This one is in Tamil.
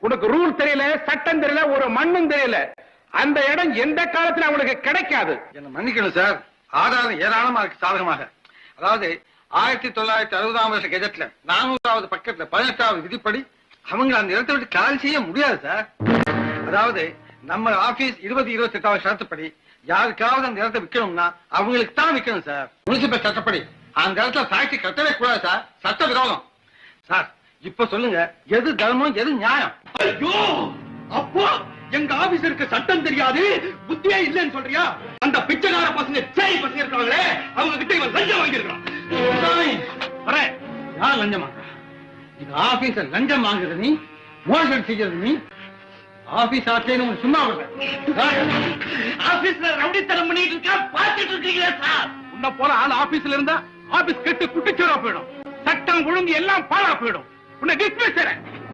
உனக்கு ரூல் தெரியல, சட்டம் தெரியல, ஒரு மண்ணும் தெரியல. அந்த இடம் எந்த காலத்துல அவங்களுக்கு கிடைக்காது. என்ன மன்னிக்கணும் சார், ஆதாரம் ஏராளமா இருக்கு சாதகமாக. அதாவது 1960ஆம் வருஷ கெஜெட்ல 400வது பக்கத்துல 18வது விதிப்படி அவங்க அந்த இடத்தை விட்டு காலி செய்ய முடியாது சார். அதாவது நம்ம ஆபீஸ் 20-28வது சட்டப்படி யாருக்காவது அந்த இடத்தை விற்கணும்னா அவங்களுக்கு தான் விற்கணும் சார். முனிசிபல் சட்டப்படி அந்த இடத்துல ஃபேக்டரி கட்டவே கூடாது சார், சட்ட விரோதம் சார். இப்ப சொல்லுங்க, எது தர்மம் எது நியாயம்? ஐயோ, அப்போ எங்க ஆபீசருக்கு சட்டம் தெரியாது, புத்தியே இல்லைன்னு சொல்றியா? அந்த பிச்சைக்கார பசங்க சேய் பசங்க இருக்காங்களே, அவங்க கிட்ட இவன் லஞ்சம் வாங்கியிருக்கான். யார் லஞ்சம் வாங்க? இது ஆபீஸ லஞ்சம் வாங்குறது நீ, மோசடி செய்யறது நீ. ஆபீஸ் ஆட்சியை சும்மா ஆபீஸ்ல ரவுடித்தனம் பண்ணிட்டு இருக்கா, பாத்துட்டு இருக்கீங்களா சார்? உன்ன போல ஆள் ஆபீஸ்ல இருந்தா ஆபீஸ் கெட்டு குட்டிச்சோரா போயிடும், சட்டம் ஒழுங்கு எல்லாம் பாழா போயிடும். உன்னை டிஸ்மிஸ் செய்றேன்.